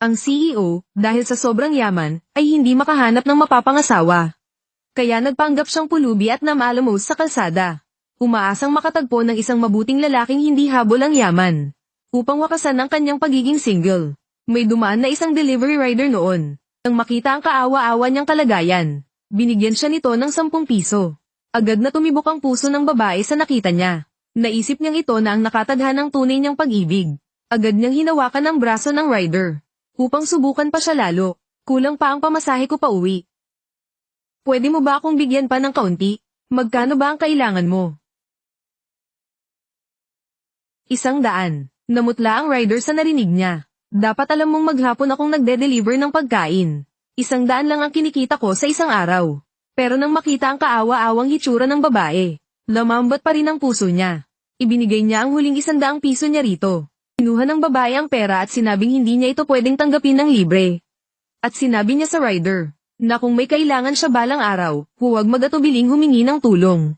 Ang CEO, dahil sa sobrang yaman, ay hindi makahanap ng mapapangasawa. Kaya nagpanggap siyang pulubi at namalamos sa kalsada. Umaasang makatagpo ng isang mabuting lalaking hindi habol ang yaman. Upang wakasan ang kanyang pagiging single. May dumaan na isang delivery rider noon. Nang makita ang kaawa-awa niyang kalagayan, binigyan siya nito ng 10 piso. Agad na tumibok ang puso ng babae sa nakita niya. Naisip niyang ito na ang nakatadhana ng tunay niyang pag-ibig. Agad niyang hinawakan ang braso ng rider. Upang subukan pa siya lalo. Kulang pa ang pamasahe ko pa uwi. Pwede mo ba akong bigyan pa ng kaunti? Magkano ba ang kailangan mo? 100. Namutla ang rider sa narinig niya. Dapat alam mong maghapon akong nagde-deliver ng pagkain. 100 lang ang kinikita ko sa isang araw. Pero nang makita ang kaawa-awang hitsura ng babae, lamambat pa rin ang puso niya. Ibinigay niya ang huling 100 piso niya rito. Kinuha ng babae ang pera at sinabing hindi niya ito pwedeng tanggapin ng libre. At sinabi niya sa rider, na kung may kailangan siya balang araw, huwag mag-atubiling humingi ng tulong.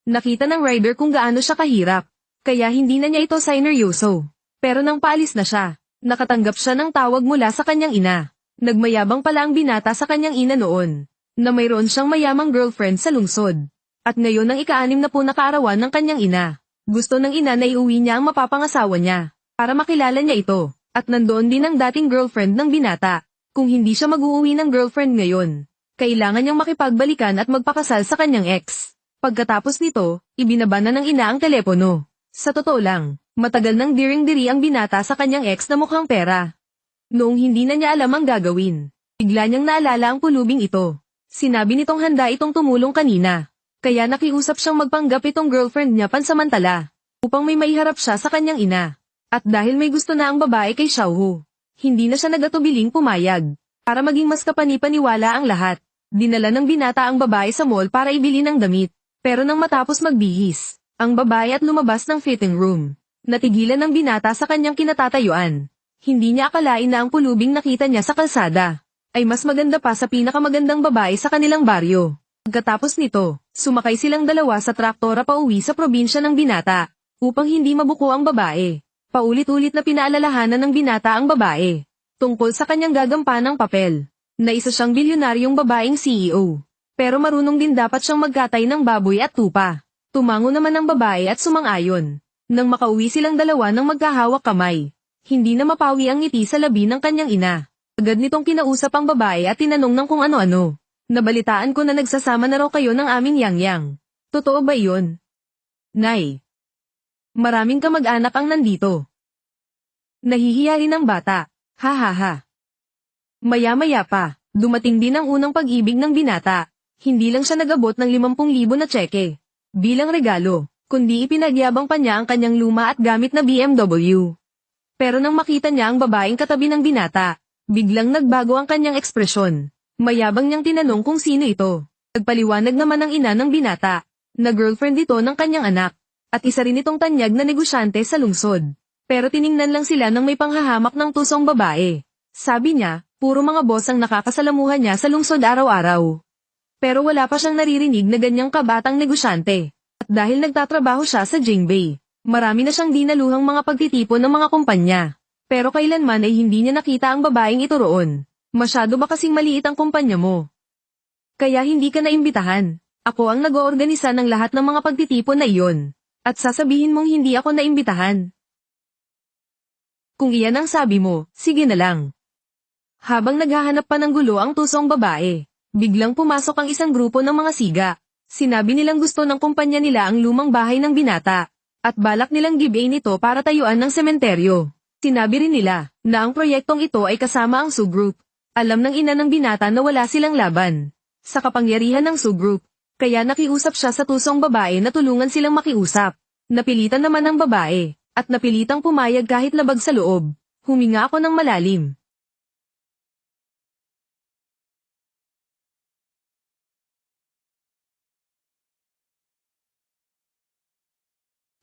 Nakita ng rider kung gaano siya kahirap. Kaya hindi na niya ito sineryoso. Pero nang paalis na siya, nakatanggap siya ng tawag mula sa kanyang ina. Nagmayabang pala ang binata sa kanyang ina noon, na mayroon siyang mayamang girlfriend sa lungsod. At ngayon ang ika-6 na po na kaarawan ng kanyang ina. Gusto ng ina na iuwi niya ang mapapangasawa niya, para makilala niya ito. At nandoon din ang dating girlfriend ng binata. Kung hindi siya mag-uuwi ng girlfriend ngayon, kailangan niyang makipagbalikan at magpakasal sa kanyang ex. Pagkatapos nito, ibinaba na ng ina ang telepono. Sa totoo lang, matagal nang diring-diri ang binata sa kanyang ex na mukhang pera. Noong hindi na niya alam ang gagawin, bigla niyang naalala ang pulubing ito. Sinabi nitong handa itong tumulong kanina. Kaya nakiusap siyang magpanggap itong girlfriend niya pansamantala, upang may maiharap siya sa kanyang ina. At dahil may gusto na ang babae kay Xiaohu, hindi na siya nag-atubiling pumayag. Para maging mas kapani-paniwala ang lahat, dinala ng binata ang babae sa mall para ibili ng damit. Pero nang matapos magbihis, ang babae at lumabas ng fitting room, natigilan ng binata sa kanyang kinatatayuan. Hindi niya akalain na ang pulubing nakita niya sa kalsada ay mas maganda pa sa pinakamagandang babae sa kanilang baryo. Pagkatapos nito, sumakay silang dalawa sa traktora pauwi sa probinsya ng binata, upang hindi mabuko ang babae. Paulit-ulit na pinaalalahanan ng binata ang babae tungkol sa kanyang gagampanang papel, na isa siyang bilyonaryong babaeng CEO. Pero marunong din dapat siyang magkatay ng baboy at tupa. Tumango naman ang babae at sumang-ayon. Nang makauwi silang dalawa ng magkahawak kamay, hindi na mapawi ang ngiti sa labi ng kanyang ina. Agad nitong kinausap ang babae at tinanong ng kung ano-ano. Nabalitaan ko na nagsasama na raw kayo ng aming yang-yang. Totoo ba iyon? Nay. Maraming kamag-anak ang nandito. Nahihiya rin ang bata. Ha ha ha. Maya-maya pa, dumating din ang unang pag-ibig ng binata. Hindi lang siya nag-abot ng 50,000 na tseke bilang regalo, kundi ipinagyabang pa niya ang kanyang luma at gamit na BMW. Pero nang makita niya ang babaeng katabi ng binata, biglang nagbago ang kanyang ekspresyon. Mayabang niyang tinanong kung sino ito. Nagpaliwanag naman ang ina ng binata, na girlfriend ito ng kanyang anak, at isa rin itong tanyag na negosyante sa lungsod. Pero tiningnan lang sila ng may panghahamak ng tusong babae. Sabi niya, puro mga boss ang nakakasalamuhan niya sa lungsod araw-araw. Pero wala pa siyang naririnig na ganyang kabatang negosyante. At dahil nagtatrabaho siya sa Jingbei, marami na siyang dinaluhang mga pagtitipon ng mga kumpanya. Pero kailanman ay hindi niya nakita ang babaeng ito roon. Masyado ba kasing maliit ang kumpanya mo? Kaya hindi ka naimbitahan. Ako ang nag-oorganisa ng lahat ng mga pagtitipon na iyon. At sasabihin mong hindi ako naimbitahan. Kung iyan ang sabi mo, sige na lang. Habang naghahanap pa ng gulo ang tusong babae, biglang pumasok ang isang grupo ng mga siga. Sinabi nilang gusto ng kumpanya nila ang lumang bahay ng binata, at balak nilang give-away nito para tayuan ng sementeryo. Sinabi rin nila, na ang proyektong ito ay kasama ang Su-group. Alam ng ina ng binata na wala silang laban sa kapangyarihan ng Su-group, kaya nakiusap siya sa tusong babae na tulungan silang makiusap. Napilitan naman ang babae, at napilitang pumayag kahit labag sa loob. Huminga ako ng malalim.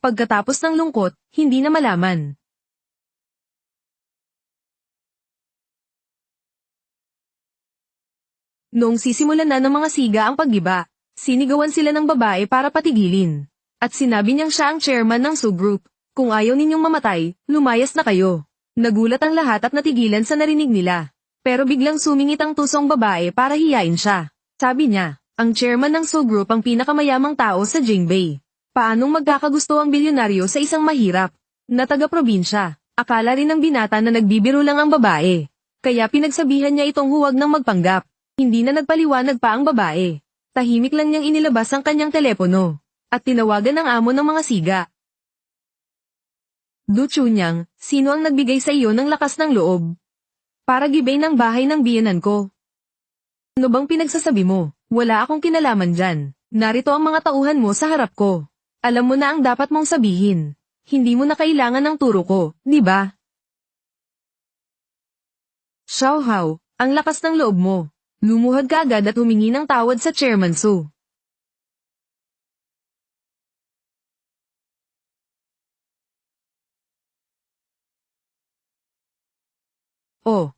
Pagkatapos ng lungkot, hindi na malaman. Noong sisimulan na ng mga siga ang paggiba, sinigawan sila ng babae para patigilin. At sinabi niyang siya ang chairman ng Su-group. Kung ayaw ninyong mamatay, lumayas na kayo. Nagulat ang lahat at natigilan sa narinig nila. Pero biglang sumingit ang tusong babae para hiyain siya. Sabi niya, ang chairman ng Su Group ang pinakamayamang tao sa Jingbei. Paanong magkakagusto ang bilyonaryo sa isang mahirap na taga-probinsya? Akala rin ng binata na nagbibiro lang ang babae. Kaya pinagsabihan niya itong huwag nang magpanggap. Hindi na nagpaliwanag pa ang babae. Tahimik lang niyang inilabas ang kanyang telepono. At tinawagan ang amo ng mga siga. Du Chunyang, sino ang nagbigay sa iyo ng lakas ng loob? Para gibay ng bahay ng biyenan ko. Ano bang pinagsasabi mo? Wala akong kinalaman dyan. Narito ang mga tauhan mo sa harap ko. Alam mo na ang dapat mong sabihin. Hindi mo na kailangan ng turo ko, di ba? Xiao Hao, ang lakas ng loob mo. Lumuhod ka agad at humingi ng tawad sa Chairman Su. Oh,